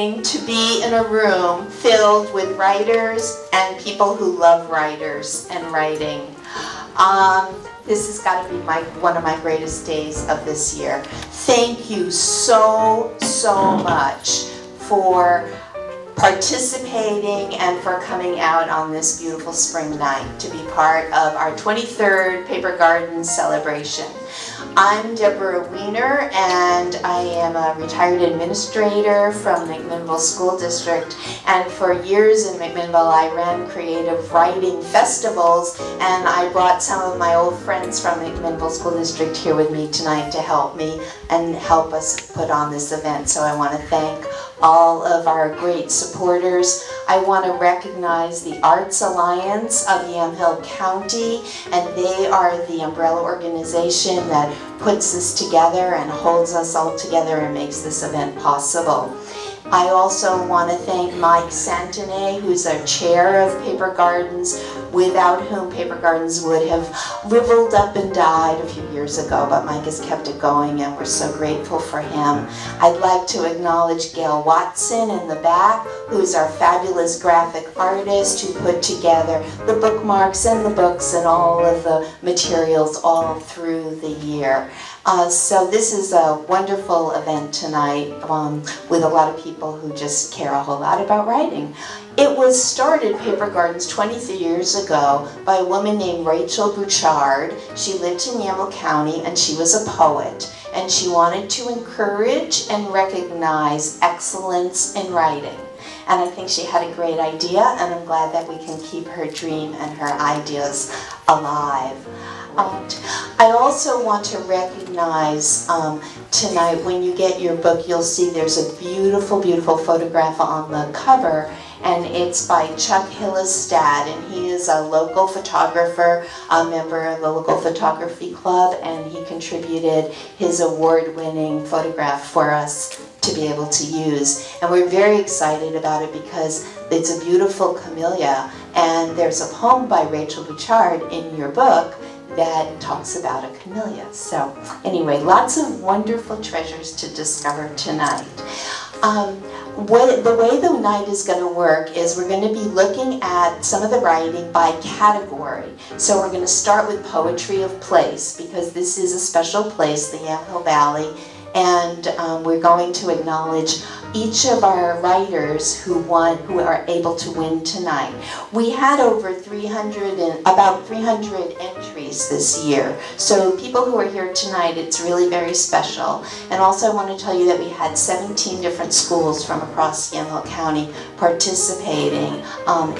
amazing to be in a room filled with writers and people who love writers and writing. This has got to be one of my greatest days of this year. Thank you so much for participating and for coming out on this beautiful spring night to be part of our 23rd Paper Garden celebration. I'm Deborah Wiener, and I am a retired administrator from McMinnville School District, and for years in McMinnville I ran creative writing festivals, and I brought some of my old friends from McMinnville School District here with me tonight to help me and help us put on this event. So I want to thank all of our great supporters. I want to recognize the Arts Alliance of Yamhill County, and they are the umbrella organization that puts this together and holds us all together and makes this event possible. I also want to thank Mike Santenay, who's our chair of Paper Gardens, without whom Paper Gardens would have riveled up and died a few years ago, but Mike has kept it going and we're so grateful for him. I'd like to acknowledge Gail Watson in the back, who's our fabulous graphic artist who put together the bookmarks and the books and all of the materials all through the year. So this is a wonderful event tonight with a lot of people who just care a whole lot about writing. It was started, Paper Gardens, 23 years ago by a woman named Rachel Bouchard. She lived in Yamhill County and she was a poet, and she wanted to encourage and recognize excellence in writing. And I think she had a great idea, and I'm glad that we can keep her dream and her ideas alive. I also want to recognize tonight, when you get your book, you'll see there's a beautiful, beautiful photograph on the cover, and it's by Chuck Hillestad, and he is a local photographer, a member of the local photography club, and he contributed his award-winning photograph for us to be able to use. And we're very excited about it because it's a beautiful camellia, and there's a poem by Rachel Bouchard in your book that talks about a camellia. So anyway, lots of wonderful treasures to discover tonight. The way the night is going to work is we're going to be looking at some of the writing by category. So we're going to start with Poetry of Place, because this is a special place, the Yamhill Valley, and we're going to acknowledge each of our writers who are able to win tonight. We had over about 300 entries this year. So people who are here tonight, it's really very special. And also I want to tell you that we had 17 different schools from across Yamhill County participating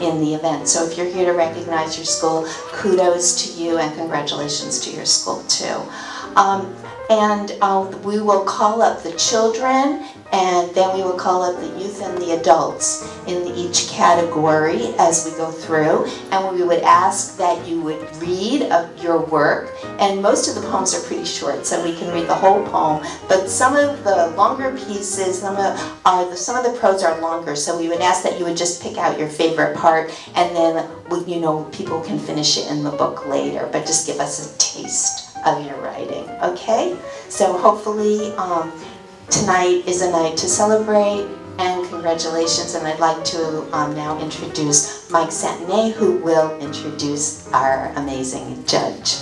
in the event. So if you're here to recognize your school, kudos to you and congratulations to your school too. We will call up the children, and then we will call up the youth and the adults in each category as we go through, and we would ask that you would read your work, and most of the poems are pretty short, so we can read the whole poem, but some of the longer pieces, some of the prose are longer, so we would ask that you would just pick out your favorite part, and then people can finish it in the book later, but just give us a taste of your writing, okay? So hopefully tonight is a night to celebrate, and congratulations, and I'd like to now introduce Mike Santenay, who will introduce our amazing judge.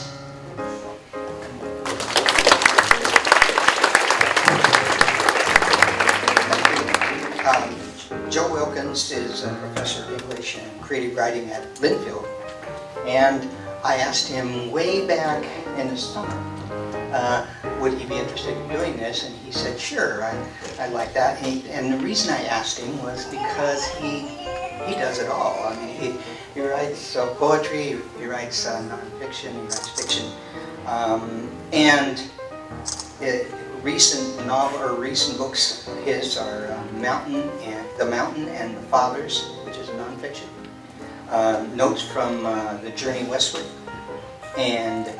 Joe Wilkins is a professor of English and creative writing at Linfield, and I asked him way back in the summer, would he be interested in doing this, and he said, sure, I'd like that. And the reason I asked him was because he does it all. I mean, he writes poetry, he writes nonfiction, he writes fiction, and recent books of his are The Mountain and the Fathers, which is a nonfiction. Notes from the Journey Westward, and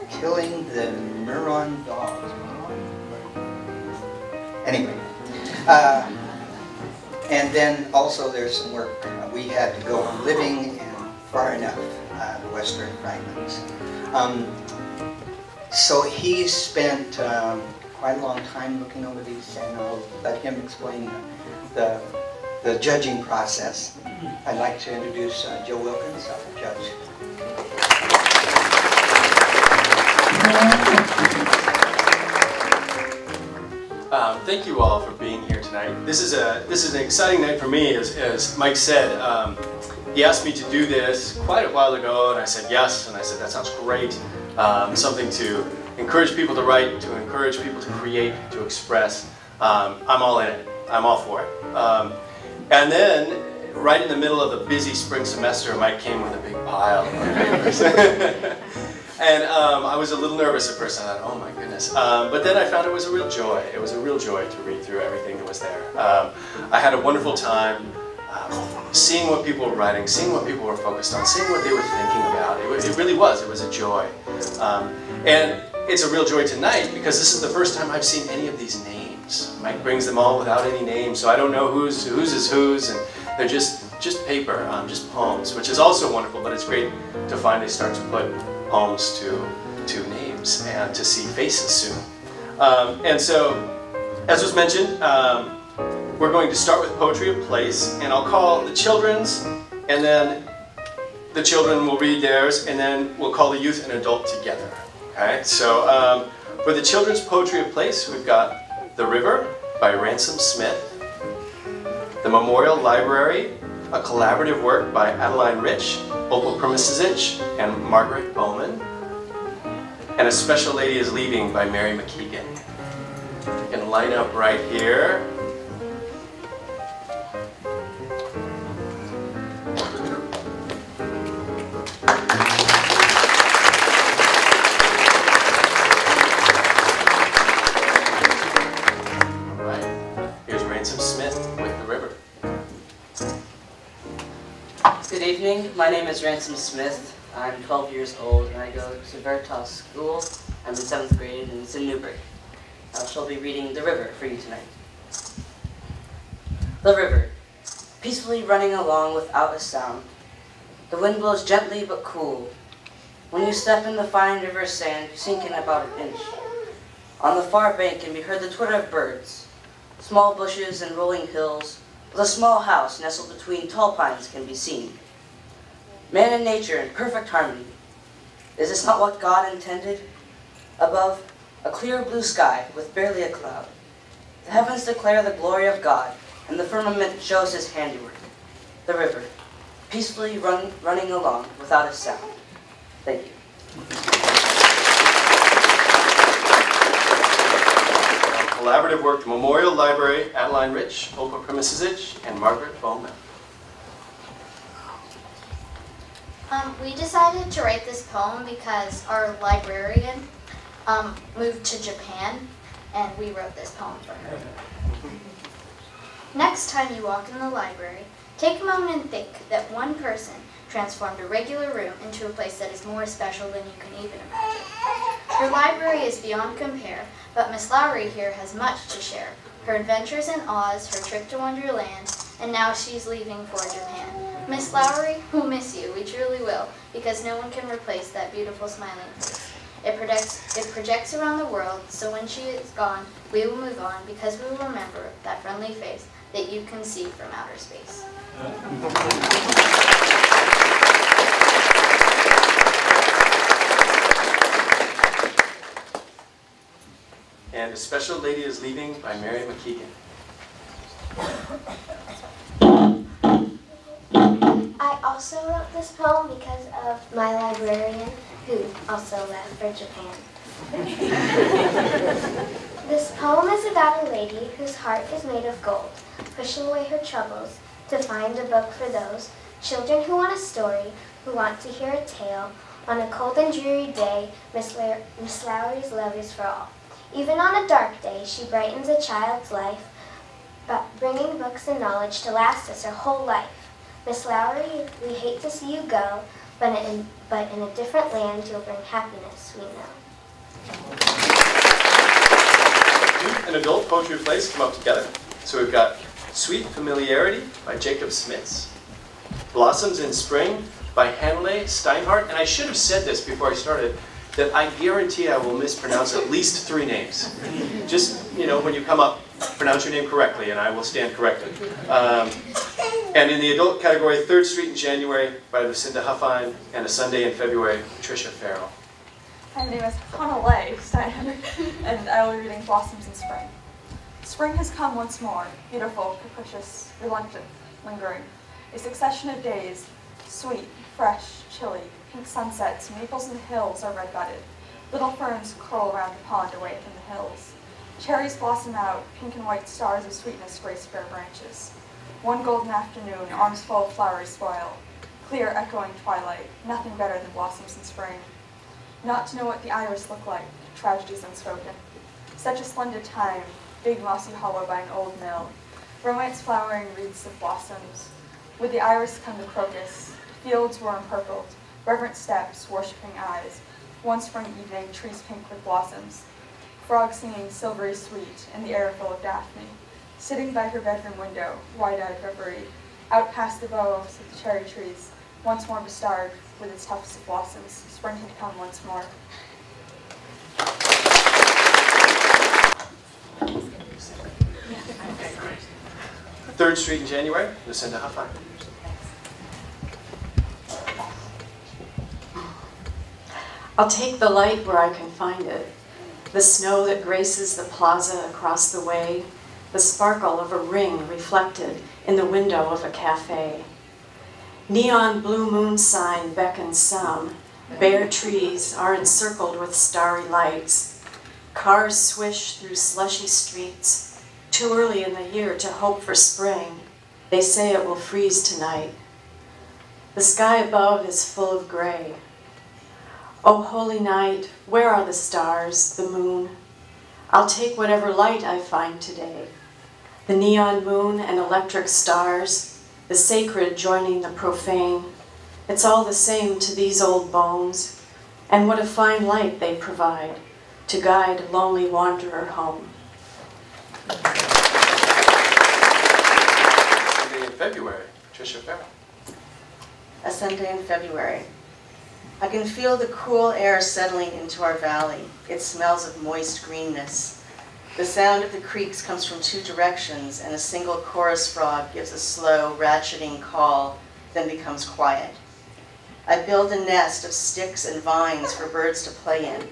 Killing the Muron Dogs. Anyway, and then also there's some work we had to go on Living and Far Enough, the Western Fragments. So he's spent quite a long time looking over these, and I'll let him explain the judging process. I'd like to introduce Joe Wilkins, our judge. Thank you all for being here tonight. This is an exciting night for me, as Mike said. He asked me to do this quite a while ago, and I said yes, and I said that sounds great. Something to encourage people to write, to encourage people to create, to express. I'm all in it. I'm all for it. And then, right in the middle of the busy spring semester, Mike came with a big pile of papers. And I was a little nervous at first. I thought, oh my goodness. But then I found it was a real joy. It was a real joy to read through everything that was there. I had a wonderful time seeing what people were writing, seeing what people were focused on, seeing what they were thinking about. It really was. It was a joy. And it's a real joy tonight because this is the first time I've seen any of these names. Mike brings them all without any names, so I don't know whose is whose, and they're just paper, just poems, which is also wonderful, but it's great to finally start to put poems to names and to see faces soon. And so, as was mentioned, we're going to start with Poetry of Place, and I'll call the children's, and then the children will read theirs, and then we'll call the youth and adult together. Okay, so for the children's Poetry of Place, we've got The River by Ransom Smith, The Memorial Library, a collaborative work by Adeline Rich, Opal Primasic, and Margaret Bowman, and A Special Lady is Leaving by Mary McKeegan. You can line up right here. Good evening, my name is Ransom Smith. I'm 12 years old and I go to Veritas School. I'm in 7th grade and it's in Newbury. I shall be reading The River for you tonight. The river, peacefully running along without a sound. The wind blows gently but cool. When you step in the fine river sand, you sink in about an inch. On the far bank can be heard the twitter of birds. Small bushes and rolling hills, with a small house nestled between tall pines can be seen. Man and nature in perfect harmony. Is this not what God intended? Above, a clear blue sky with barely a cloud. The heavens declare the glory of God, and the firmament shows his handiwork. The river, peacefully running along without a sound. Thank you. Collaborative work, Memorial Library, Adeline Rich, Opal Primasic, and Margaret Bowman. We decided to write this poem because our librarian moved to Japan, and we wrote this poem for her. Next time you walk in the library, take a moment and think that one person transformed a regular room into a place that is more special than you can even imagine. Your library is beyond compare, but Miss Lowry here has much to share. Her adventures in Oz, her trip to Wonderland, and now she's leaving for Japan. Miss Lowry, we'll miss you, we truly will, because no one can replace that beautiful smiling face. It projects around the world, so when she is gone, we will move on, because we will remember that friendly face that you can see from outer space. And A Special Lady is Leaving by Mary McKeegan. I also wrote this poem because of my librarian, who also left for Japan. This poem is about a lady whose heart is made of gold, pushing away her troubles to find a book for those children who want a story, who want to hear a tale. On a cold and dreary day, Miss Lowry's love is for all. Even on a dark day, she brightens a child's life, bringing books and knowledge to last us her whole life. Miss Lowry, we hate to see you go, but in a different land you'll bring happiness, we know. Youth and adult Poetry of Place come up together. So we've got Sweet Familiarity by Jacob Smits, Blossoms in Spring by Hanley Steinhardt. And I should have said this before I started. that I guarantee I will mispronounce at least 3 names. Just, when you come up, pronounce your name correctly and I will stand corrected. And in the adult category, 3rd Street in January by Lucinda Huffine, and A Sunday in February, Patricia Farrell. My name is Hannah Lay Steiner, and I will be reading Blossoms in Spring. Spring has come once more, beautiful, capricious, reluctant, lingering. A succession of days, sweet, fresh, chilly, pink sunsets, maples in the hills are red-budded. Little ferns curl around the pond away from the hills. Cherries blossom out, pink and white stars of sweetness grace bare branches. One golden afternoon, arms full of flowers spoil. Clear, echoing twilight, nothing better than blossoms in spring. Not to know what the iris looked like, tragedies unspoken. Such a splendid time, big mossy hollow by an old mill. Romance flowering wreaths of blossoms. With the iris come the crocus. Fields were empurpled, reverent steps, worshipping eyes. One spring evening, trees pink with blossoms. Frogs singing silvery sweet, in the air full of Daphne. Sitting by her bedroom window, wide-eyed reverie. Out past the boughs of the cherry trees, once more bestarred with its tufts of blossoms, spring had come once more. Third Street in January, Lucinda Huffine. I'll take the light where I can find it. The snow that graces the plaza across the way, the sparkle of a ring reflected in the window of a cafe. Neon blue moon sign beckons some. Bare trees are encircled with starry lights. Cars swish through slushy streets. Too early in the year to hope for spring. They say it will freeze tonight. The sky above is full of gray. Oh, holy night, where are the stars, the moon? I'll take whatever light I find today. The neon moon and electric stars, the sacred joining the profane. It's all the same to these old bones, and what a fine light they provide to guide a lonely wanderer home. Sunday in February, Patricia Farrell. A Sunday in February. I can feel the cool air settling into our valley. It smells of moist greenness. The sound of the creeks comes from 2 directions, and a single chorus frog gives a slow, ratcheting call, then becomes quiet. I build a nest of sticks and vines for birds to play in.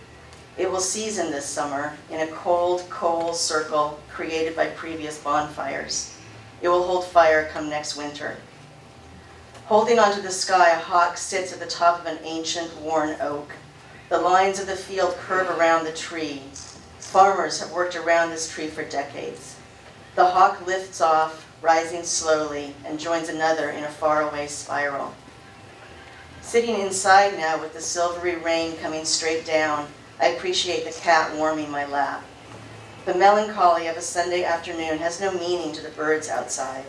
It will season this summer in a cold coal circle created by previous bonfires. It will hold fire come next winter. Holding onto the sky, a hawk sits at the top of an ancient, worn oak. The lines of the field curve around the tree. Farmers have worked around this tree for decades. The hawk lifts off, rising slowly, and joins another in a faraway spiral. Sitting inside now with the silvery rain coming straight down, I appreciate the cat warming my lap. The melancholy of a Sunday afternoon has no meaning to the birds outside.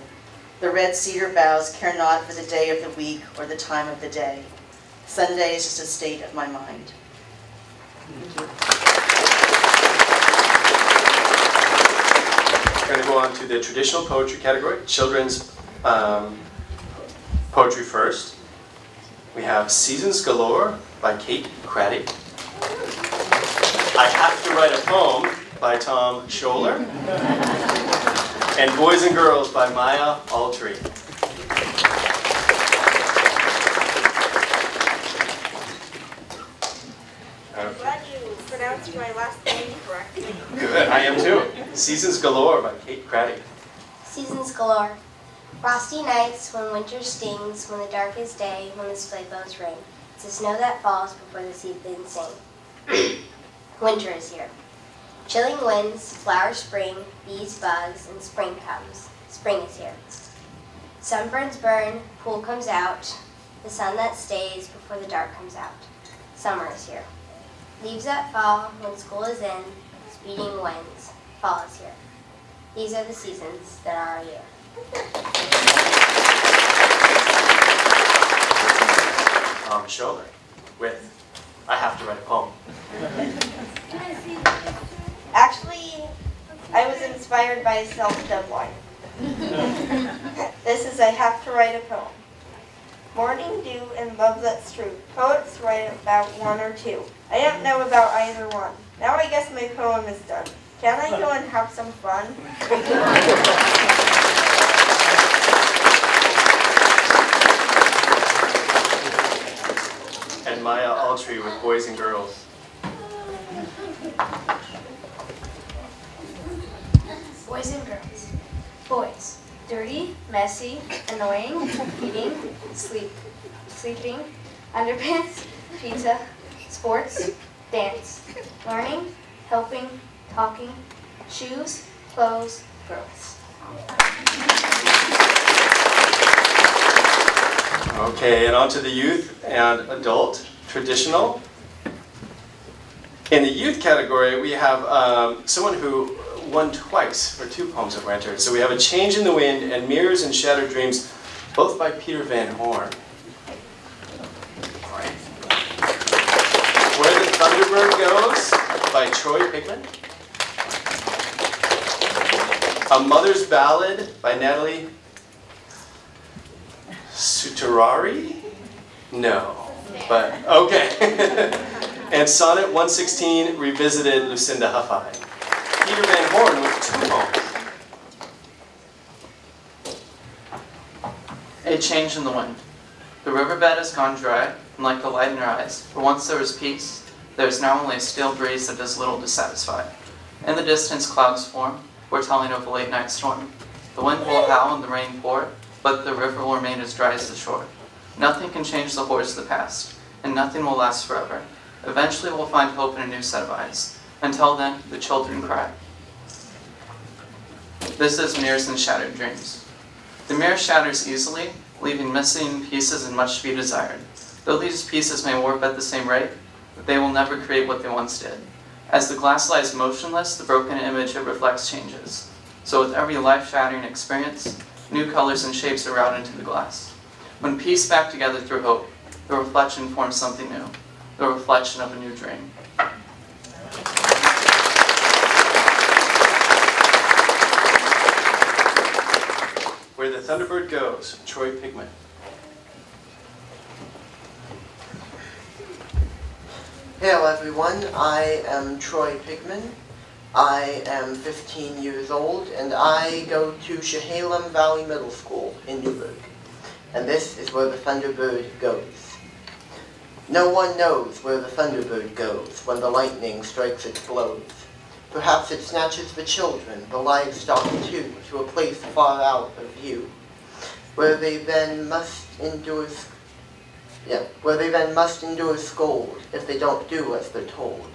The red cedar boughs care not for the day of the week or the time of the day. Sunday is just a state of my mind. We're going to go on to the traditional poetry category, children's poetry first. We have Seasons Galore by Kate Craddock. I Have to Write a Poem by Tom Scholler. And Boys and Girls by Maya Altry. I'm glad you pronounced my last name correctly. Good, I am too. Seasons Galore by Kate Craddock. Seasons galore. Frosty nights when winter stings, when the darkest day, when the sleigh bells ring. It's the snow that falls before the seedlings sing. Winter is here. Chilling winds, flowers spring, bees buzz, and spring comes. Spring is here. Sunburns burn, pool comes out, the sun that stays before the dark comes out. Summer is here. Leaves that fall when school is in, speeding winds. Fall is here. These are the seasons that are our year. Tom Scholler with I Have to Write a Poem. Actually, I was inspired by a self-dub line. This is I Have to Write a Poem. Morning dew and love that's true. Poets write about one or two. I don't know about either one. Now I guess my poem is done. Can I go and have some fun? And Maya Altry with Boys and Girls. Boys and girls. Boys. Dirty, messy, annoying, eating, sleeping, underpants, pizza, sports, dance, learning, helping, talking, shoes, clothes, girls. Okay, and on to the youth and adult, traditional. In the youth category, we have someone who won twice for 2 poems that were entered. So we have A Change in the Wind and Mirrors and Shattered Dreams, both by Peter Van Horn. Where the Thunderbird Goes by Troy Pigman. A Mother's Ballad by Natalie Suterari? No, but okay. And Sonnet 116 Revisited, Lucinda Huffine. Peter Van Horn with 2 poems. A change in the wind. The riverbed has gone dry, and like the light in your eyes, for once there was peace, there is now only a stale breeze that does little to satisfy. In the distance clouds form, foretelling of a late night storm. The wind will howl and the rain pour, but the river will remain as dry as the shore. Nothing can change the horrors of the past, and nothing will last forever. Eventually we'll find hope in a new set of eyes. Until then, the children cry. This is Mirrors and Shattered Dreams. The mirror shatters easily, leaving missing pieces and much to be desired. Though these pieces may warp at the same rate, they will never create what they once did. As the glass lies motionless, the broken image it reflects changes. So with every life-shattering experience, new colors and shapes are routed into the glass. When pieced back together through hope, the reflection forms something new, the reflection of a new dream. Where the Thunderbird Goes, Troy Pigman. Hello everyone, I am Troy Pigman. I am 15 years old and I go to Chehalem Valley Middle School in Newburgh. And this is where the Thunderbird goes. No one knows where the Thunderbird goes when the lightning strikes its blows. Perhaps it snatches the children, the livestock too, to a place far out of view, where they then must endure scold if they don't do as they're told,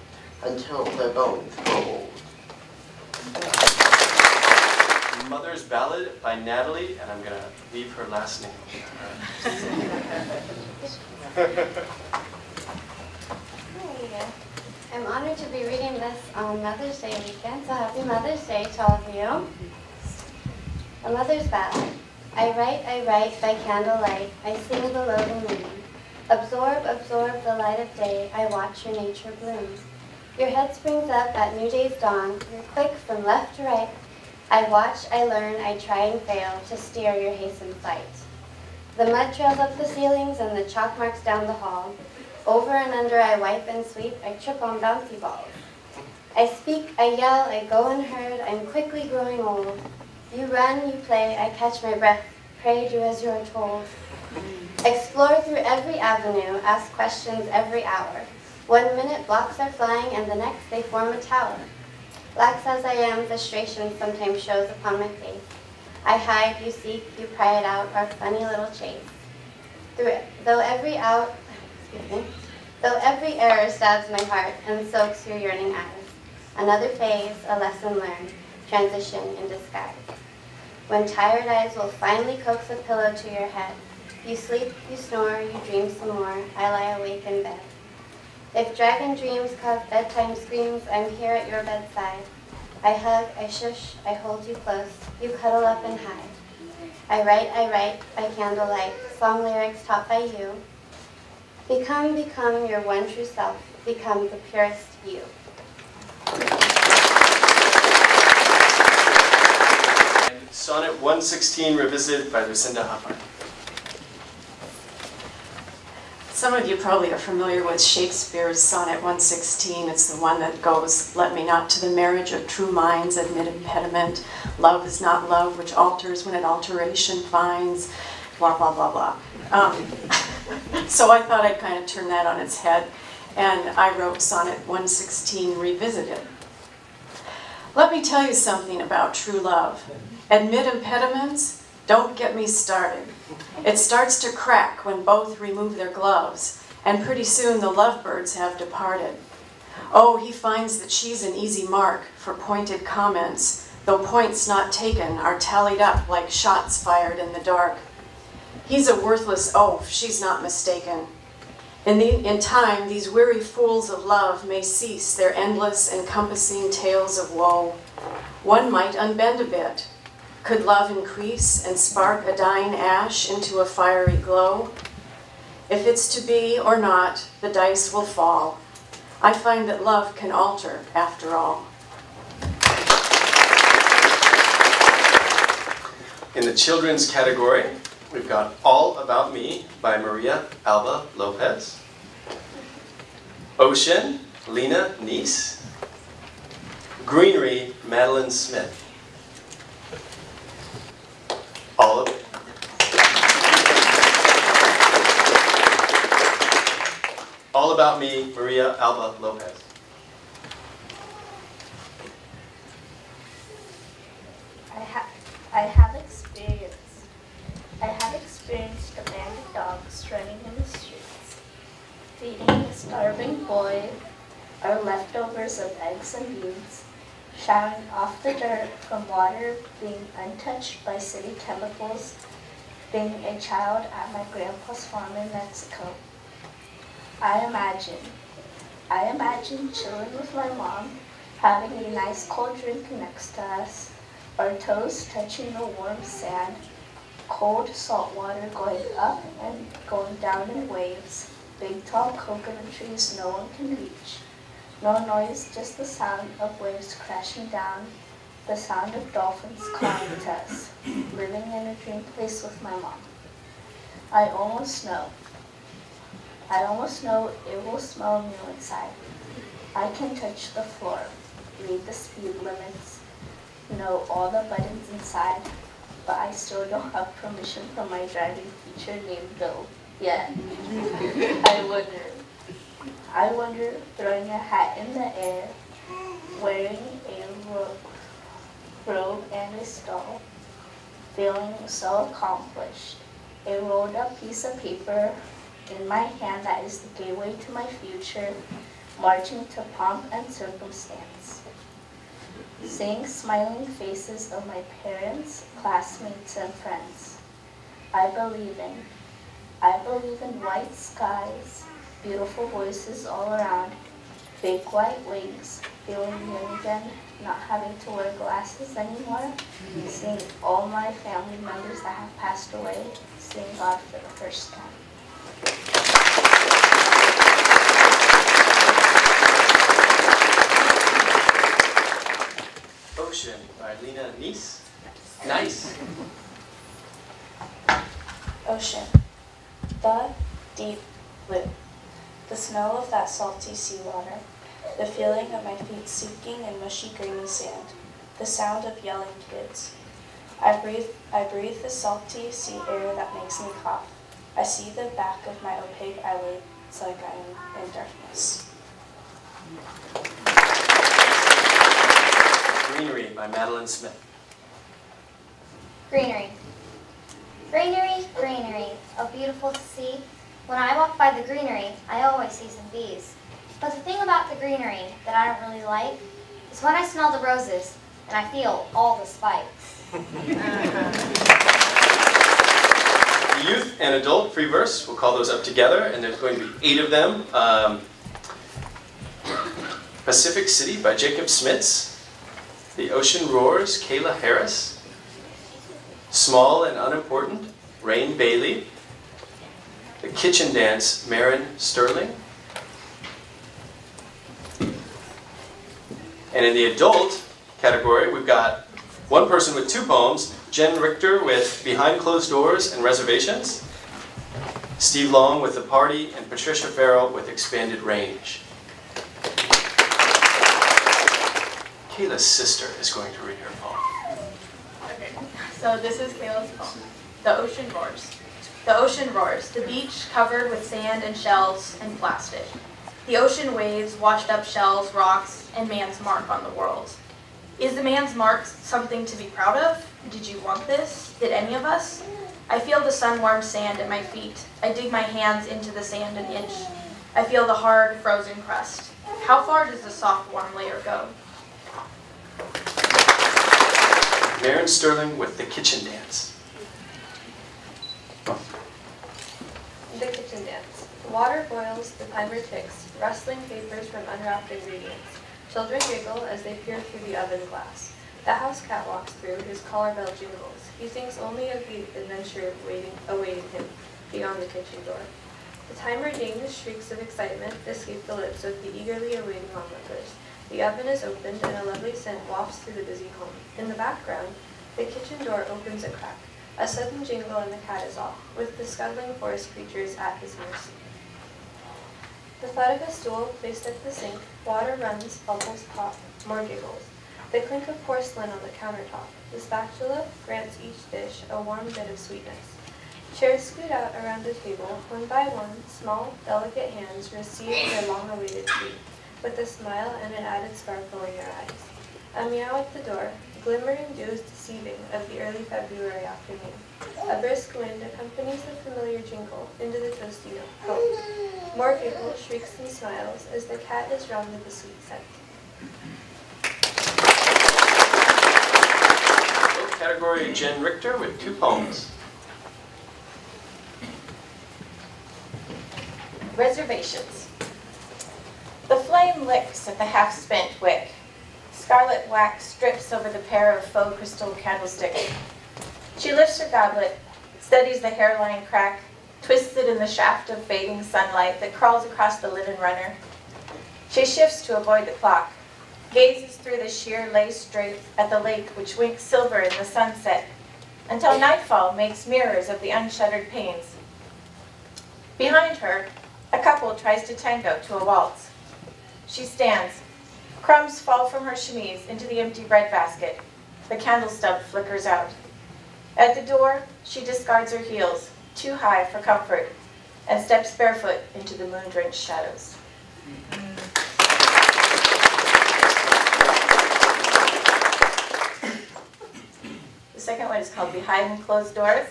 until their bones grow old. Mother's Ballad by Natalie, and I'm going to leave her last name. I'm honored to be reading this on Mother's Day weekend, so happy Mother's Day to all of you. A Mother's Ballad. I write by candlelight, I sing below the moon. Absorb the light of day, I watch your nature bloom. Your head springs up at new day's dawn, you're quick from left to right. I watch, I learn, I try and fail to steer your hastened flight. The mud trails up the ceilings and the chalk marks down the hall. Over and under I wipe and sweep, I trip on bouncy balls. I speak, I yell, I go unheard, I'm quickly growing old. You run, you play, I catch my breath, pray do as you are told. Explore through every avenue, ask questions every hour. 1 minute blocks are flying and the next they form a tower. Lax as I am, frustration sometimes shows upon my face. I hide, you seek, you pry it out, our funny little chase. Though every error stabs my heart and soaks your yearning eyes. Another phase, a lesson learned, transition in disguise. When tired eyes will finally coax a pillow to your head. You sleep, you snore, you dream some more, I lie awake in bed. If dragon dreams cause bedtime screams, I'm here at your bedside. I hug, I shush, I hold you close, you cuddle up and hide. I write by candlelight, song lyrics taught by you. Become your one true self, become the purest you. And Sonnet 116 Revisited by Lucinda Huffine. Some of you probably are familiar with Shakespeare's Sonnet 116. It's the one that goes, "Let me not to the marriage of true minds admit impediment. Love is not love which alters when it alteration finds," blah, blah, blah, blah. So I thought I'd kind of turn that on its head, and I wrote Sonnet 116 Revisited. Let me tell you something about true love. Admit impediments? Don't get me started. It starts to crack when both remove their gloves, and pretty soon the lovebirds have departed. Oh, he finds that she's an easy mark for pointed comments, though points not taken are tallied up like shots fired in the dark. He's a worthless oaf, she's not mistaken. In time, these weary fools of love may cease their endless, encompassing tales of woe. One might unbend a bit. Could love increase and spark a dying ash into a fiery glow? If it's to be or not, the dice will fall. I find that love can alter after all. In the children's category, we've got All About Me by Maria Alba Lopez. Ocean, Lena Neese. Greenery, Madeline Smith. All of it. All About Me, Maria Alba Lopez. I have experienced a band of dogs running in the streets, feeding a starving boy our leftovers of eggs and beans, showering off the dirt from water being untouched by city chemicals, being a child at my grandpa's farm in Mexico. I imagine chilling with my mom, having a nice cold drink next to us, our toes touching the warm sand, cold salt water going up and going down in waves, big tall coconut trees no one can reach. No noise, just the sound of waves crashing down, the sound of dolphins calling to us, living in a dream place with my mom. I almost know it will smell new inside. I can touch the floor, read the speed limits, know all the buttons inside, but I still don't have permission from my driving teacher named Bill yet. I wonder, throwing a hat in the air, wearing a robe and a stole, feeling so accomplished, a rolled up piece of paper in my hand that is the gateway to my future, marching to pomp and circumstance. Seeing smiling faces of my parents, classmates, and friends. I believe in white skies, beautiful voices all around, big white wings, feeling young again, not having to wear glasses anymore, seeing all my family members that have passed away, seeing God for the first time. Ocean by Lena Neese. Nice. Ocean. The deep blue. The smell of that salty seawater. The feeling of my feet sinking in mushy grainy sand. The sound of yelling kids. I breathe the salty sea air that makes me cough. I see the back of my opaque eyelid. It's like I am in darkness. Greenery by Madeline Smith. Greenery. Greenery, greenery, oh beautiful to see. When I walk by the greenery, I always see some bees. But the thing about the greenery that I don't really like is when I smell the roses and I feel all the spikes. The youth and adult free verse, we'll call those up together, and there's going to be 8 of them. Pacific City by Jacob Smits. The Ocean Roars, Kayla Harris. Small and Unimportant, Rain Bailey. The Kitchen Dance, Marin Sterling. And in the adult category, we've got one person with 2 poems, Jen Richter with Behind Closed Doors and Reservations. Steve Long with The Party, and Patricia Farrell with Expanded Range. Kayla's sister is going to read her poem. Okay, so this is Kayla's poem. The ocean roars. The ocean roars, the beach covered with sand and shells and plastic. The ocean waves washed up shells, rocks, and man's mark on the world. Is the man's mark something to be proud of? Did you want this? Did any of us? I feel the sun-warmed sand at my feet. I dig my hands into the sand an inch. I feel the hard, frozen crust. How far does the soft, warm layer go? Maren Sterling with The Kitchen Dance. The kitchen dance. The water boils, the timer ticks, rustling papers from unwrapped ingredients. Children giggle as they peer through the oven glass. The house cat walks through, his collar bell jingles. He thinks only of the adventure awaiting him beyond the kitchen door. The timer dings, shrieks of excitement escape the lips of the eagerly awaiting onlookers. The oven is opened and a lovely scent wafts through the busy home. In the background, the kitchen door opens a crack. A sudden jingle and the cat is off, with the scuttling forest creatures at his mercy. The thud of a stool placed at the sink, water runs, bubbles pop, more giggles. The clink of porcelain on the countertop. The spatula grants each dish a warm bit of sweetness. Chairs scoot out around the table. One by one, small, delicate hands receive their long-awaited treat, with a smile and an added sparkle in their eyes. A meow at the door, glimmering dews deceiving of the early February afternoon. A brisk wind accompanies the familiar jingle into the toasty home. More giggles, shrieks, and smiles as the cat is round with the sweet scent. Category Jen Richter with 2 poems. Reservations. The flame licks at the half-spent wick. Scarlet wax drips over the pair of faux crystal candlesticks. She lifts her goblet, studies the hairline crack, twists it in the shaft of fading sunlight that crawls across the linen runner. She shifts to avoid the clock, gazes through the sheer lace drape at the lake which winks silver in the sunset, until nightfall makes mirrors of the unshuttered panes. Behind her, a couple tries to tango to a waltz. She stands. Crumbs fall from her chemise into the empty breadbasket. The candle stub flickers out. At the door, she discards her heels, too high for comfort, and steps barefoot into the moon-drenched shadows. The second one is called Behind Closed Doors.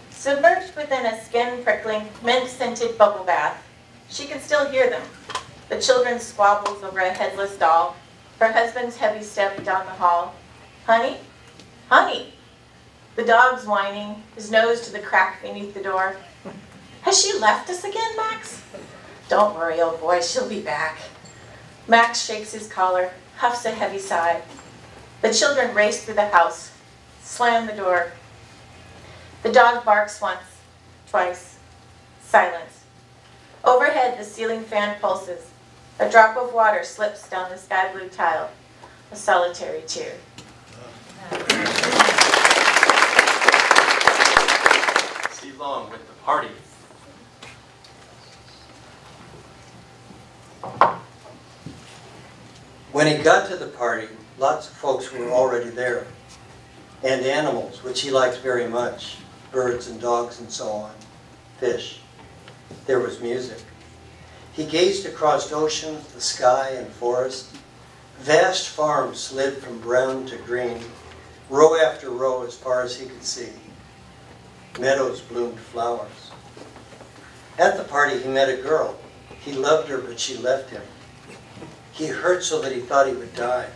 Submerged within a skin-prickling, mint-scented bubble bath, she can still hear them. The children's squabbles over a headless doll, her husband's heavy step down the hall. Honey? Honey! The dog's whining, his nose to the crack beneath the door. Has she left us again, Max? Don't worry, old boy, she'll be back. Max shakes his collar, huffs a heavy sigh. The children race through the house, slam the door. The dog barks once, twice. Silence. Overhead, the ceiling fan pulses. A drop of water slips down the sky blue tile. A solitary tear. Steve Long with The Party. When he got to the party, lots of folks were already there. And animals, which he likes very much. Birds and dogs and so on. Fish. There was music. He gazed across oceans, the sky, and forest. Vast farms slid from brown to green, row after row as far as he could see. Meadows bloomed flowers. At the party, he met a girl. He loved her, but she left him. He hurt so that he thought he would die.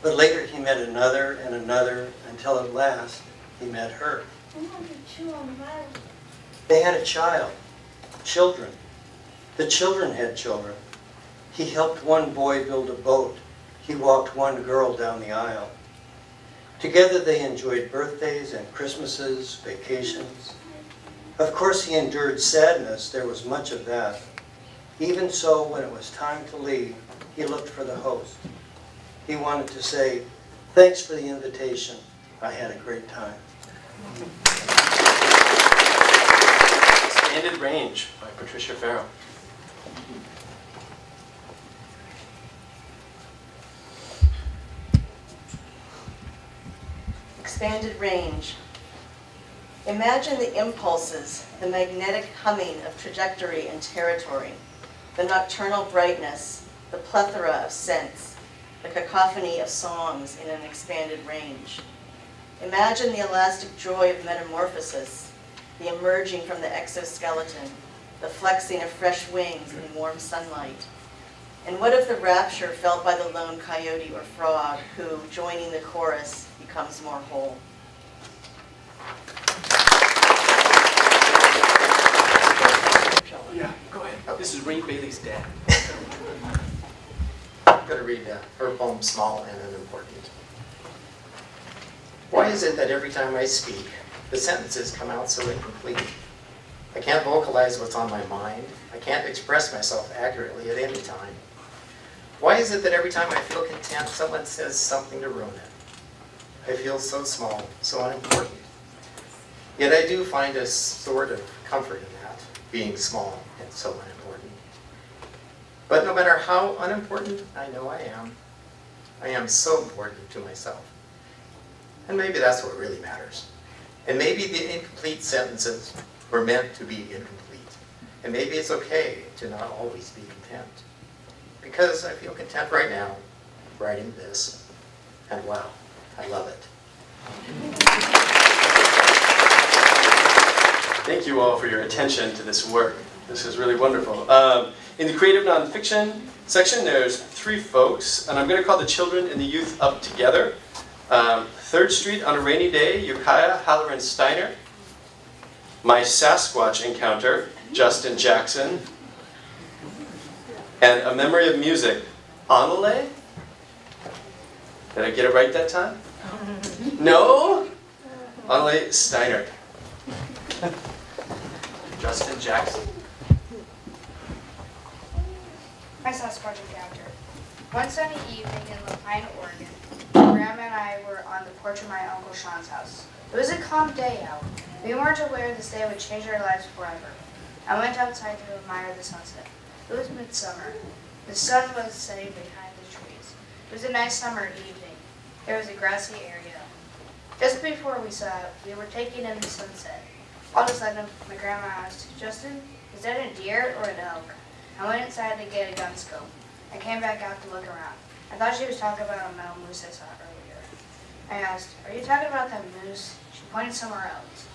But later he met another and another, until at last he met her. They had a child. Children. The children had children. He helped one boy build a boat. He walked one girl down the aisle. Together they enjoyed birthdays and Christmases, vacations. Of course he endured sadness. There was much of that. Even so, when it was time to leave, he looked for the host. He wanted to say, "Thanks for the invitation. I had a great time." Expanded Range by Patricia Farrell. Expanded range. Imagine the impulses, the magnetic humming of trajectory and territory, the nocturnal brightness, the plethora of scents, the cacophony of songs in an expanded range. Imagine the elastic joy of metamorphosis, the emerging from the exoskeleton, the flexing of fresh wings in warm sunlight. And what of the rapture felt by the lone coyote or frog who, joining the chorus, becomes more whole? Yeah, go ahead. This is Ray Bailey's dad. I'm going to read her poem, Small and Unimportant. Why is it that every time I speak, the sentences come out so incomplete? I can't vocalize what's on my mind. I can't express myself accurately at any time. Why is it that every time I feel content, someone says something to ruin it? I feel so small, so unimportant. Yet I do find a sort of comfort in that, being small and so unimportant. But no matter how unimportant I know I am so important to myself. And maybe that's what really matters. And maybe the incomplete sentences were meant to be incomplete. And maybe it's okay to not always be content. Because I feel content right now, writing this, and wow, I love it. Thank you all for your attention to this work. This is really wonderful. In the creative nonfiction section, there's 3 folks, and I'm going to call the children and the youth up together. 3rd Street on a Rainy Day, Ukiah Halloran Steiner. My Sasquatch Encounter, Justin Jackson. And A Memory of Music, Anale? Did I get it right that time? No? Anale Steiner. Justin Jackson. My Sasquatch Encounter. One sunny evening in Lapine, Oregon, my grandma and I were on the porch of my Uncle Sean's house. It was a calm day out. We weren't aware this day would change our lives forever. I went outside to admire the sunset. It was midsummer. The sun was setting behind the trees. It was a nice summer evening. There was a grassy area. Just before we saw it, we were taking in the sunset. All of a sudden, my grandma asked, "Justin, is that a deer or an elk?" I went inside to get a gun scope. I came back out to look around. I thought she was talking about a metal moose I saw earlier. I asked, "Are you talking about that moose?" She pointed somewhere else.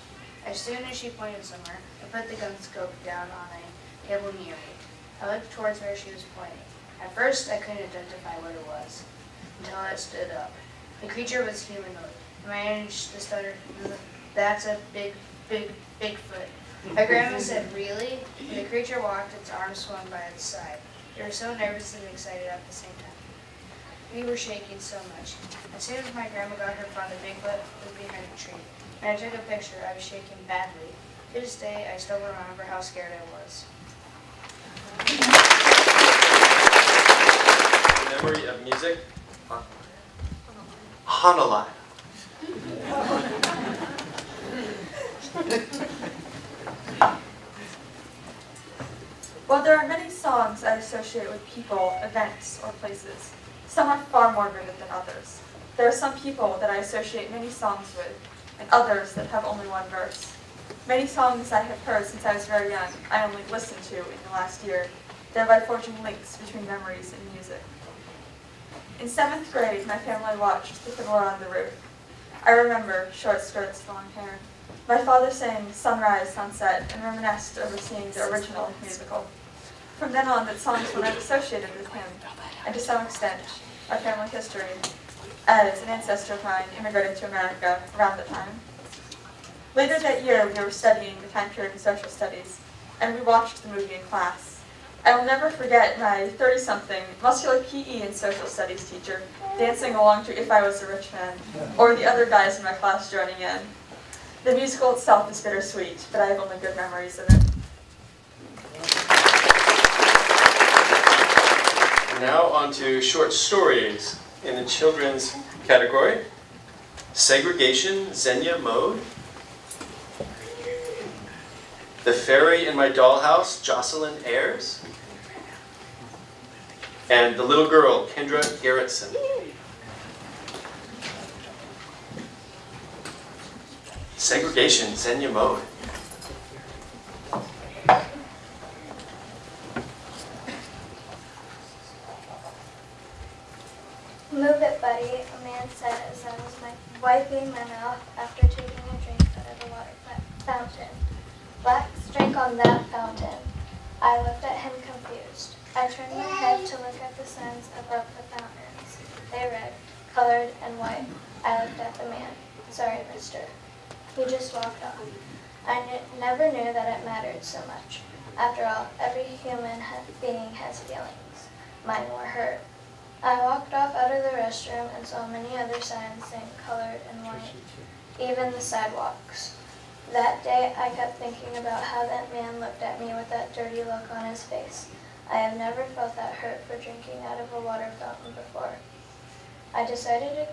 As soon as she pointed somewhere, I put the gun scope down on a table near me. I looked towards where she was pointing. At first, I couldn't identify what it was, until I stood up. The creature was humanoid. I managed to stutter, "That's a Bigfoot." My grandma said, "Really?" When the creature walked, its arms swung by its side. We were so nervous and excited at the same time. We were shaking so much. As soon as my grandma got her phone, the Bigfoot was behind a tree. When I took a picture, I was shaking badly. To this day, I still remember how scared I was. Memory of Music, Honolulu. While there are many songs I associate with people, events, or places, some are far more vivid than others. There are some people that I associate many songs with, and others that have only one verse. Many songs I have heard since I was very young, I only listened to in the last year, thereby forging links between memories and music. In 7th grade, my family watched The Fiddler on the Roof. I remember short skirts, long hair. My father sang Sunrise, Sunset, and reminisced over seeing the original musical. From then on, that songs were not associated with him, and to some extent, our family history, as an ancestor of mine immigrated to America around the time. Later that year, we were studying the time period in social studies, and we watched the movie in class. I will never forget my 30-something muscular PE and social studies teacher dancing along to If I Was a Rich Man, or the other guys in my class joining in. The musical itself is bittersweet, but I have only good memories of it. Now on to short stories in the children's category. Segregation, Xenia Mode. The Fairy in My Dollhouse, Jocelyn Ayers. And The Little Girl, Kendra Garrettson. Segregation, Xenia Mode. Move it, buddy, a man said as I was wiping my mouth after taking a drink out of a water fountain. Blacks drank on that fountain. I looked at him confused. I turned my head to look at the signs above the fountains. They read, colored and white. I looked at the man. Sorry, mister. He just walked off. I never knew that it mattered so much. After all, every human being has feelings. Mine were hurt. I walked off out of the restroom and saw many other signs saying colored and white, even the sidewalks. That day, I kept thinking about how that man looked at me with that dirty look on his face. I have never felt that hurt for drinking out of a water fountain before. I decided to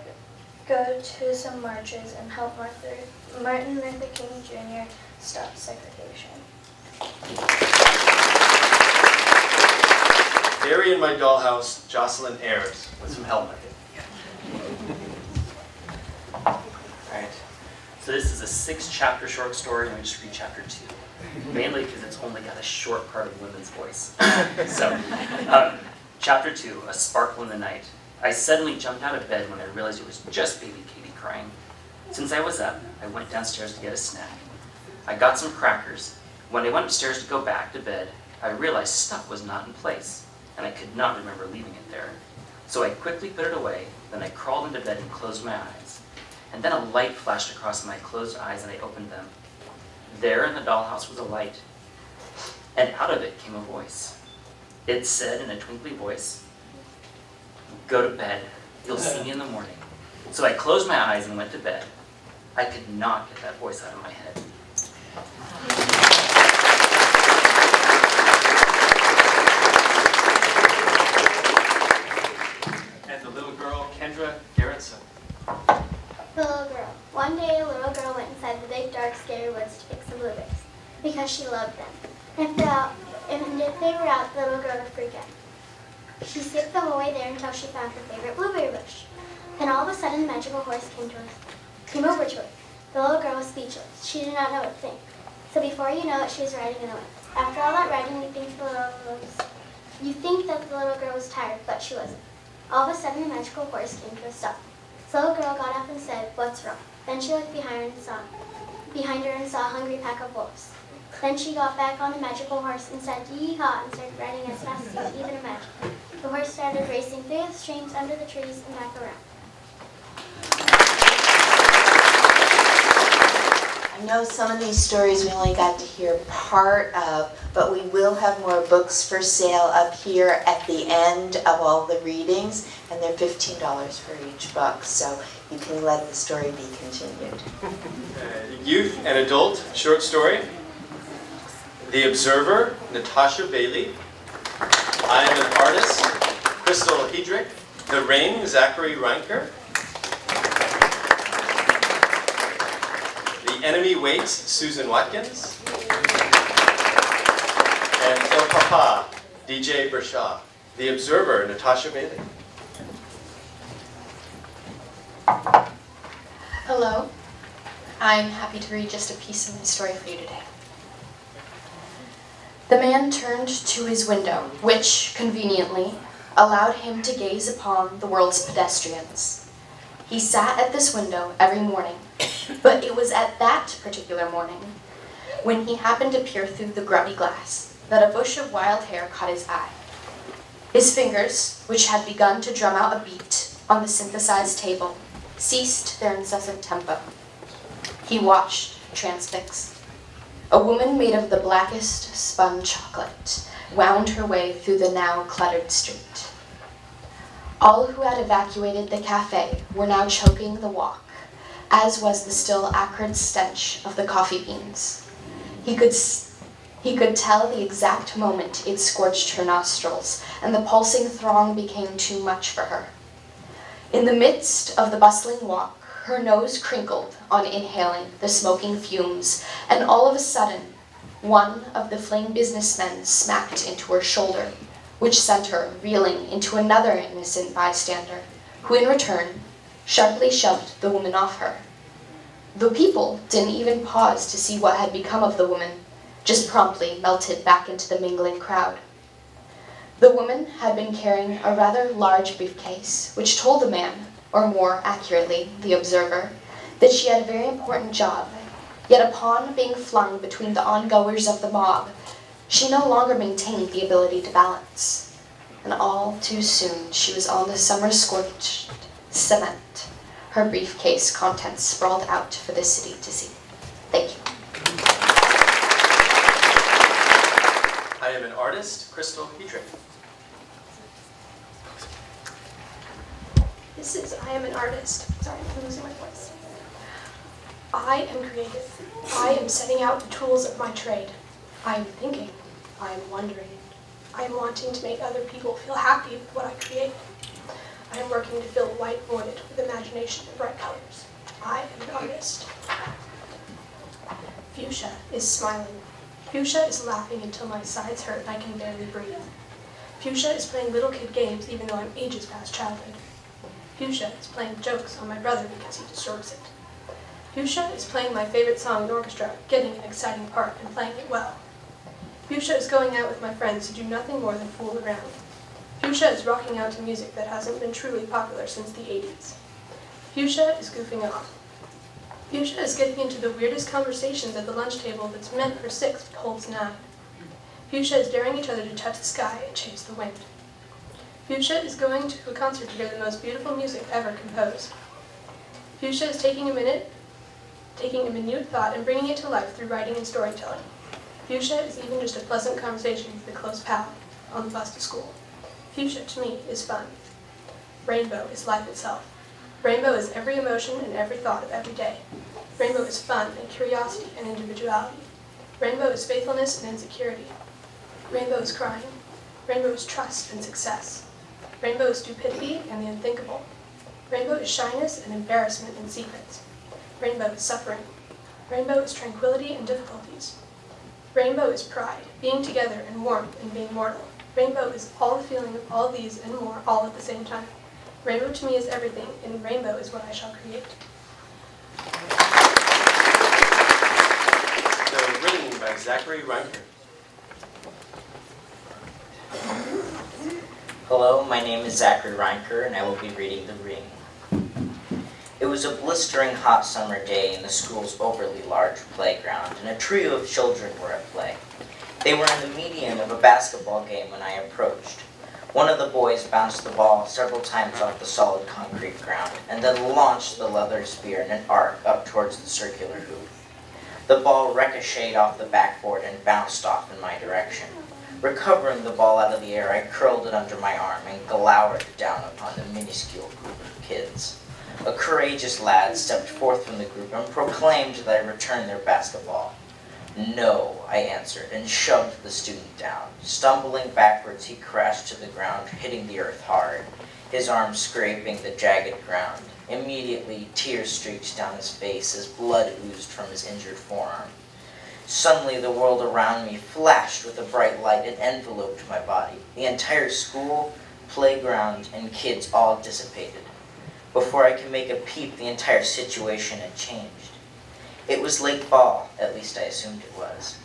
go to some marches and help Martin Luther King Jr. stop segregation. Fairy in My Dollhouse, Jocelyn Ayers, with some help. Alright, so this is a 6-chapter short story, and we just read chapter 2. Mainly because it's only got a short part of women's voice. So, chapter 2, A Sparkle in the Night. I suddenly jumped out of bed when I realized it was just baby Katie crying. Since I was up, I went downstairs to get a snack. I got some crackers. When I went upstairs to go back to bed, I realized stuff was not in place, and I could not remember leaving it there. So I quickly put it away, then I crawled into bed and closed my eyes. And then a light flashed across my closed eyes and I opened them. There in the dollhouse was a light, and out of it came a voice. It said in a twinkly voice, "Go to bed, you'll see me in the morning." So I closed my eyes and went to bed. I could not get that voice out of my head. And The Little Girl, Kendra Garrettson. The little girl. One day a little girl went inside the big dark scary woods to pick some blueberries because she loved them. And if they were out, the little girl would freak out. She skipped the whole way there until she found her favorite blueberry bush. Then all of a sudden the magical horse came over to her. The little girl was speechless. She did not know what to think. So before you know it, she was riding in the woods. After all that riding, you think that the little girl was tired, but she wasn't. All of a sudden the magical horse came to a stop. The little girl got up and said, "What's wrong?" Then she looked behind her and saw a hungry pack of wolves. Then she got back on the magical horse and said, "Yee-haw," and started riding as fast as you could even imagine. The horse started racing through the streams, under the trees, and back around. I know some of these stories we only got to hear part of, but we will have more books for sale up here at the end of all the readings, and they're $15 for each book, so you can let the story be continued. Youth and adult short story. The Observer, Natasha Bailey. I Am an Artist, Crystal Hedrick. The Ring, Zachary Reinker. The Enemy Waits, Susan Watkins. And El Papa, DJ Bershaw. The Observer, Natasha Bailey. Hello. I'm happy to read just a piece of my story for you today. The man turned to his window, which, conveniently, allowed him to gaze upon the world's pedestrians. He sat at this window every morning, but it was at that particular morning, when he happened to peer through the grubby glass, that a bush of wild hair caught his eye. His fingers, which had begun to drum out a beat on the synthesized table, ceased their incessant tempo. He watched, transfixed. A woman made of the blackest spun chocolate wound her way through the now cluttered street. All who had evacuated the cafe were now choking the walk, as was the still acrid stench of the coffee beans. He could tell the exact moment it scorched her nostrils, and the pulsing throng became too much for her. In the midst of the bustling walk, her nose crinkled on inhaling the smoking fumes, and all of a sudden, One of the fleeing businessmen smacked into her shoulder, which sent her reeling into another innocent bystander, who in return sharply shoved the woman off her. The people didn't even pause to see what had become of the woman, just promptly melted back into the mingling crowd. The woman had been carrying a rather large briefcase, which told the man, or more accurately, the observer, that she had a very important job. Yet upon being flung between the ongoers of the mob, she no longer maintained the ability to balance. And all too soon she was on the summer-scorched cement, her briefcase contents sprawled out for the city to see. Thank you. I am an artist, Crystal Petrie. This is I am an artist. Sorry, I'm losing my voice. I am creative. I am setting out the tools of my trade. I am thinking. I am wondering. I am wanting to make other people feel happy with what I create. I am working to fill a white void with imagination and bright colors. I am an artist. Fuchsia is smiling. Fuchsia is laughing until my sides hurt and I can barely breathe. Fuchsia is playing little kid games even though I'm ages past childhood. Fuchsia is playing jokes on my brother because he distorts it. Fuchsia is playing my favorite song in orchestra, getting an exciting part and playing it well. Fuchsia is going out with my friends to do nothing more than fool around. Fuchsia is rocking out to music that hasn't been truly popular since the 80s. Fuchsia is goofing off. Fuchsia is getting into the weirdest conversations at the lunch table that's meant for 6 but holds 9. Fuchsia is daring each other to touch the sky and chase the wind. Fuchsia is going to a concert to hear the most beautiful music ever composed. Fuchsia is taking a minute, taking a minute thought and bringing it to life through writing and storytelling. Fuchsia is even just a pleasant conversation with a close pal on the bus to school. Fuchsia, to me, is fun. Rainbow is life itself. Rainbow is every emotion and every thought of every day. Rainbow is fun and curiosity and individuality. Rainbow is faithfulness and insecurity. Rainbow is crying. Rainbow is trust and success. Rainbow is stupidity and the unthinkable. Rainbow is shyness and embarrassment and secrets. Rainbow is suffering. Rainbow is tranquility and difficulties. Rainbow is pride, being together and warmth and being mortal. Rainbow is all the feeling of all these and more all at the same time. Rainbow to me is everything, and rainbow is what I shall create. The Ring by Zachary Reinker. Hello, my name is Zachary Reinker, and I will be reading The Ring. It was a blistering hot summer day in the school's overly large playground, and a trio of children were at play. They were in the median of a basketball game when I approached. One of the boys bounced the ball several times off the solid concrete ground, and then launched the leather spear in an arc up towards the circular hoop. The ball ricocheted off the backboard and bounced off in my direction. Recovering the ball out of the air, I curled it under my arm and glowered down upon the minuscule group of kids. A courageous lad stepped forth from the group and proclaimed that I return their basketball. No, I answered, and shoved the student down. Stumbling backwards, he crashed to the ground, hitting the earth hard, his arm scraping the jagged ground. Immediately, tears streaked down his face as blood oozed from his injured forearm. Suddenly, the world around me flashed with a bright light and enveloped my body. The entire school, playground, and kids all dissipated. Before I could make a peep, the entire situation had changed. It was late fall, at least I assumed it was.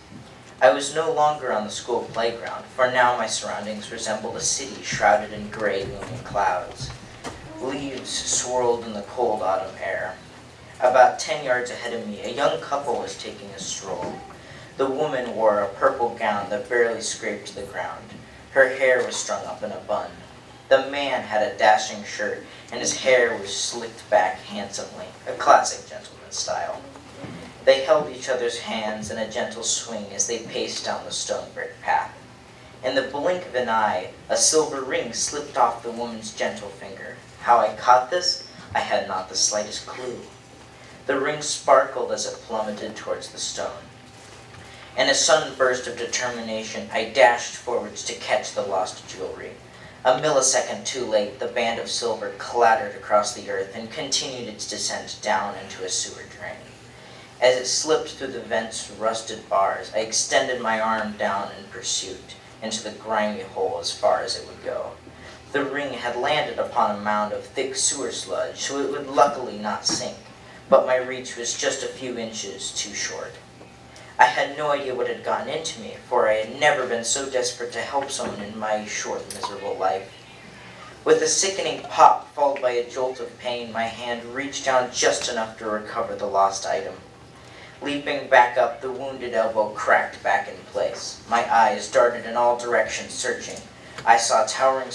I was no longer on the school playground, for now my surroundings resembled a city shrouded in gray looming clouds. Leaves swirled in the cold autumn air. About 10 yards ahead of me, a young couple was taking a stroll. The woman wore a purple gown that barely scraped to the ground. Her hair was strung up in a bun. The man had a dashing shirt, and his hair was slicked back handsomely, a classic gentleman's style. They held each other's hands in a gentle swing as they paced down the stone brick path. In the blink of an eye, a silver ring slipped off the woman's gentle finger. How I caught this, I had not the slightest clue. The ring sparkled as it plummeted towards the stone. In a sudden burst of determination, I dashed forwards to catch the lost jewelry. A millisecond too late, the band of silver clattered across the earth and continued its descent down into a sewer drain. As it slipped through the vent's rusted bars, I extended my arm down in pursuit, into the grimy hole as far as it would go. The ring had landed upon a mound of thick sewer sludge, so it would luckily not sink, but my reach was just a few inches too short. I had no idea what had gotten into me, for I had never been so desperate to help someone in my short, miserable life. With a sickening pop followed by a jolt of pain, my hand reached down just enough to recover the lost item. Leaping back up, the wounded elbow cracked back in place. My eyes darted in all directions, searching. I saw towering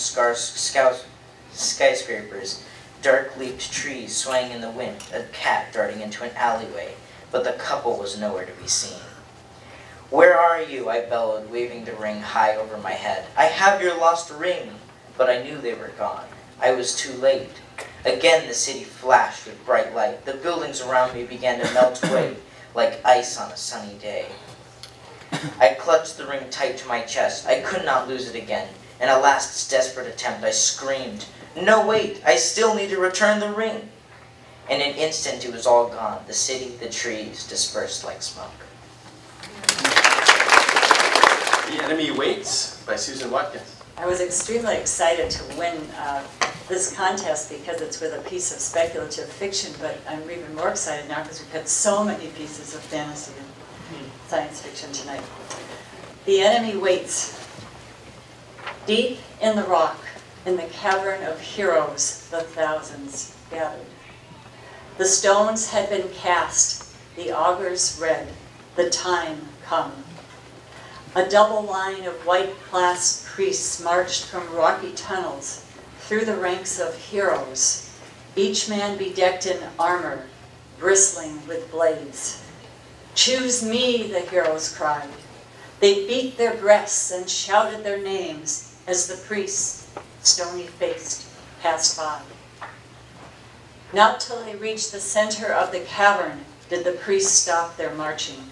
skyscrapers, dark-leafed trees swaying in the wind, a cat darting into an alleyway, but the couple was nowhere to be seen. "Where are you?" I bellowed, waving the ring high over my head. "I have your lost ring!" But I knew they were gone. I was too late. Again the city flashed with bright light. The buildings around me began to melt away like ice on a sunny day. I clutched the ring tight to my chest. I could not lose it again. In a last desperate attempt, I screamed, "No, wait! I still need to return the ring!" In an instant, it was all gone. The city, the trees, dispersed like smoke. The Enemy Waits by Susan Watkins. I was extremely excited to win this contest because it's with a piece of speculative fiction, but I'm even more excited now because we've had so many pieces of fantasy and science fiction tonight. The Enemy Waits. Deep in the rock, in the cavern of heroes, the thousands gathered. The stones had been cast, the augurs read, the time come. A double line of white-classed priests marched from rocky tunnels through the ranks of heroes, each man bedecked in armor, bristling with blades. "Choose me," the heroes cried. They beat their breasts and shouted their names as the priests, stony-faced, passed by. Not till they reached the center of the cavern did the priests stop their marching.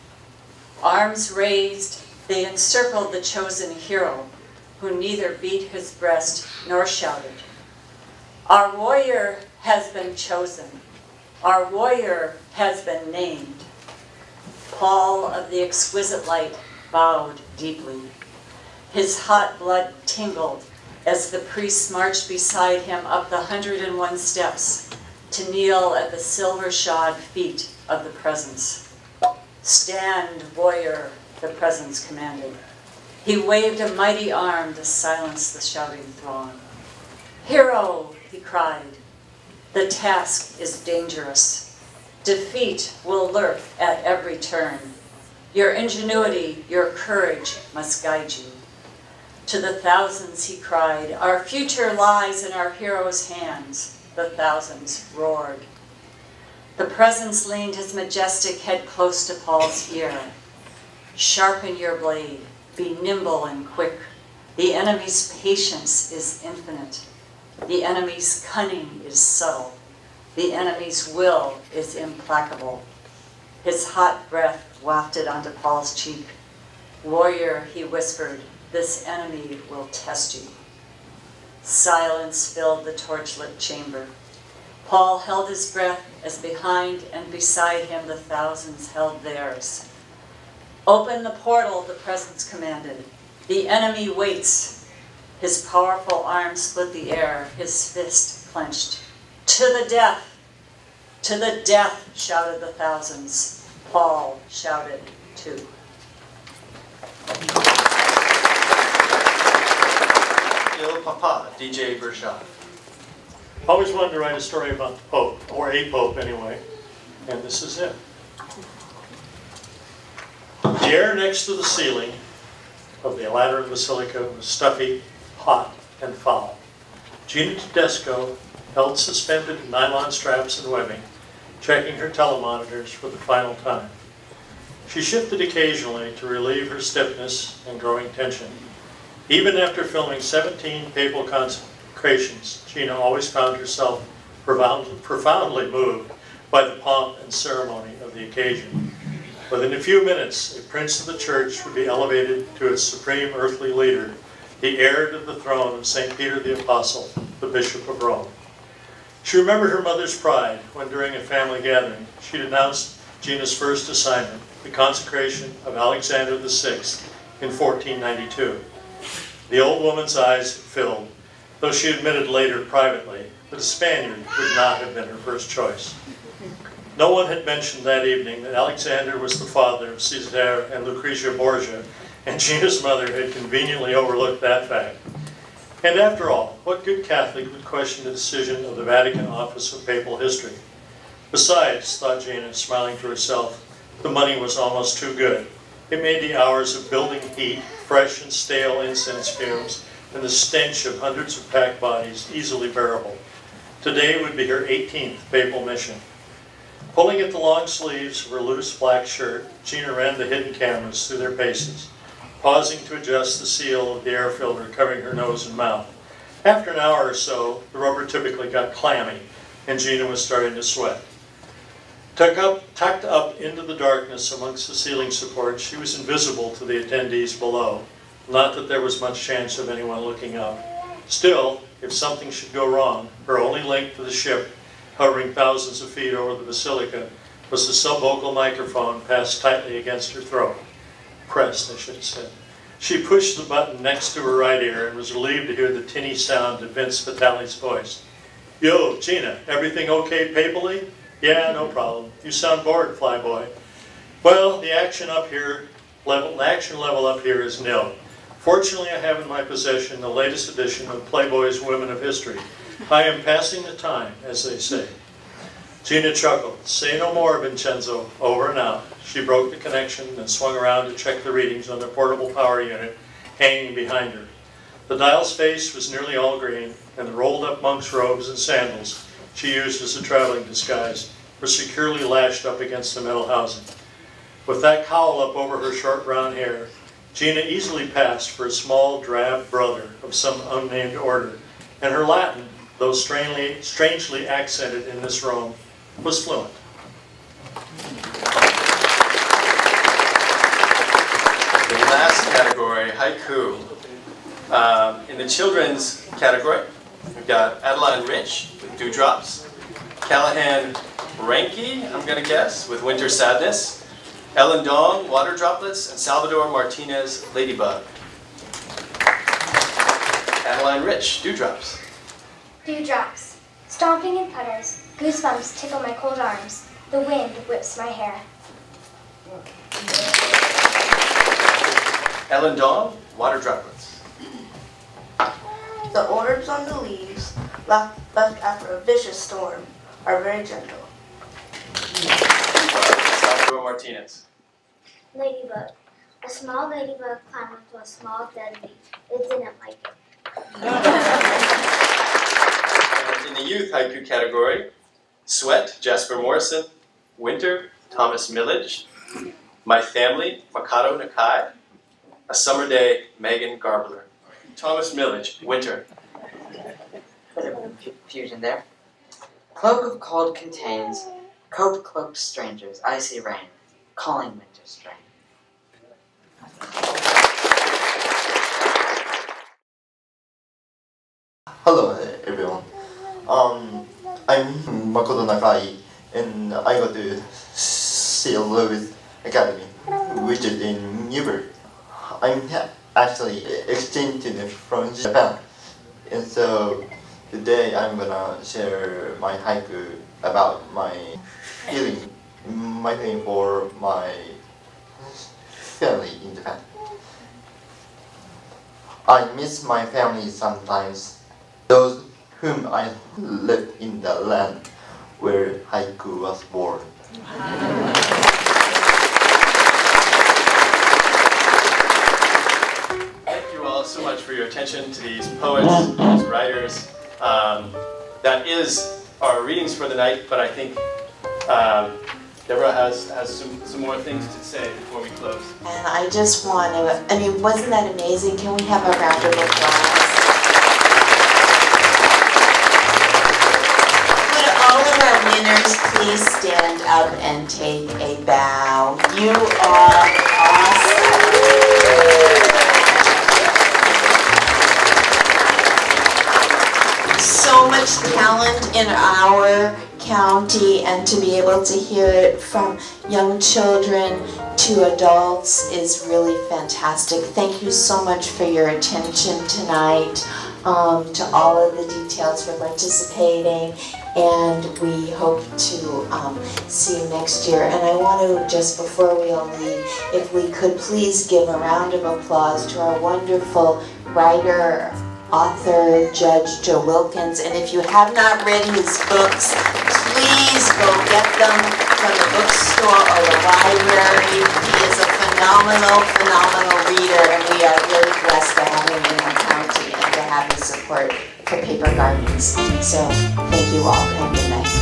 Arms raised, they encircled the chosen hero, who neither beat his breast nor shouted. "Our warrior has been chosen. Our warrior has been named." Paul of the exquisite light bowed deeply. His hot blood tingled as the priests marched beside him up the 101 steps to kneel at the silver-shod feet of the presence. "Stand, warrior," the presence commanded. He waved a mighty arm to silence the shouting throng. "Hero," he cried, "the task is dangerous. Defeat will lurk at every turn. Your ingenuity, your courage must guide you." To the thousands he cried, "Our future lies in our heroes' hands." The thousands roared. The presence leaned his majestic head close to Paul's ear. "Sharpen your blade, be nimble and quick. The enemy's patience is infinite. The enemy's cunning is subtle. The enemy's will is implacable." His hot breath wafted onto Paul's cheek. "Warrior," he whispered, "this enemy will test you." Silence filled the torchlit chamber. Paul held his breath as behind and beside him the thousands held theirs. "Open the portal," the presence commanded. "The enemy waits." His powerful arm split the air, his fist clenched. "To the death! To the death!" shouted the thousands. Paul shouted too. Il Papa, DJ Bershad. Always wanted to write a story about the Pope, or a Pope anyway, and this is it. The air next to the ceiling of the Lateran Basilica was stuffy, hot, and foul. Gina Tedesco held suspended in nylon straps and webbing, checking her telemonitors for the final time. She shifted occasionally to relieve her stiffness and growing tension. Even after filming 17 papal consecrations, Gina always found herself profoundly moved by the pomp and ceremony of the occasion. Within a few minutes, a prince of the church would be elevated to its supreme earthly leader, the heir to the throne of St. Peter the Apostle, the Bishop of Rome. She remembered her mother's pride when, during a family gathering, she'd announced Gina's first assignment, the consecration of Alexander VI in 1492. The old woman's eyes filled, though she admitted later privately that a Spaniard would not have been her first choice. No one had mentioned that evening that Alexander was the father of Cesare and Lucretia Borgia, and Gina's mother had conveniently overlooked that fact. And after all, what good Catholic would question the decision of the Vatican Office of Papal History? Besides, thought Gina, smiling to herself, the money was almost too good. It made the hours of building heat, fresh and stale incense fumes, and the stench of hundreds of packed bodies easily bearable. Today would be her 18th papal mission. Pulling at the long sleeves of her loose black shirt, Gina ran the hidden cameras through their paces, pausing to adjust the seal of the air filter covering her nose and mouth. After an hour or so, the rubber typically got clammy, and Gina was starting to sweat. Tucked up into the darkness amongst the ceiling supports, she was invisible to the attendees below. Not that there was much chance of anyone looking up. Still, if something should go wrong, her only link to the ship, hovering thousands of feet over the basilica, was the subvocal microphone passed tightly against her throat. Pressed, I should have said. She pushed the button next to her right ear and was relieved to hear the tinny sound of Vince Vitale's voice. "Yo, Gina, everything okay papally?" "Yeah, no problem. You sound bored, flyboy." "Well, the action level up here is nil. Fortunately, I have in my possession the latest edition of Playboy's Women of History. I am passing the time, as they say." Gina chuckled. "Say no more, Vincenzo. Over and out." She broke the connection and swung around to check the readings on the portable power unit hanging behind her. The dial's face was nearly all green, and the rolled-up monk's robes and sandals she used as a traveling disguise were securely lashed up against the metal housing. With that cowl up over her short brown hair, Gina easily passed for a small, drab brother of some unnamed order, and her Latin, though strangely accented in this Rome, was fluent. The last category, haiku. In the children's category, we've got Adeline Rich with Dewdrops, Callahan Ranky, I'm going to guess, with Winter Sadness, Ellen Dong, Water Droplets, and Salvador Martinez, Ladybug. Adeline Rich, Dewdrops. Dewdrops, stomping in puddles, goosebumps tickle my cold arms, the wind whips my hair. Ellen Dong, Water Droplets. The orbs on the leaves, left after a vicious storm, are very gentle. Salvador Martinez. Ladybug. A small ladybug climbed onto a small dead leaf. It didn't like it. In the youth haiku category, Sweat, Jasper Morrison, Winter, Thomas Millage, My Family, Makoto Nakai, A Summer Day, Megan Garbler. Thomas Millage, Winter. Fusion there. Cloak of cold contains coat cloaked strangers, icy rain, calling winter strain. Hello everyone. I'm Makoto Nakai, and I go to Seal Lewis Academy, which is in Newbury. I'm actually exchange student from Japan, and so today I'm gonna share my haiku about my feeling for my family in Japan. I miss my family sometimes, those whom I lived in the land where haiku was born. Thank you all so much for your attention to these poets, these writers. That is our readings for the night, but I think Deborah has some more things to say before we close. And I just want to, I mean, wasn't that amazing? Can we have a round of applause? Could all of our winners please stand up and take a bow? You are awesome. So much talent in our county, and to be able to hear it from young children to adults is really fantastic. Thank you so much for your attention tonight, to all of the details for participating, and we hope to see you next year. And I want to, just before we all leave, if we could please give a round of applause to our wonderful writer, author, Judge Joe Wilkins. And if you have not read his books, please go get them from the bookstore or the library. He is a phenomenal, phenomenal reader, and we are really blessed to have him in our county and to have his support for Paper Gardens. So thank you all, and good night.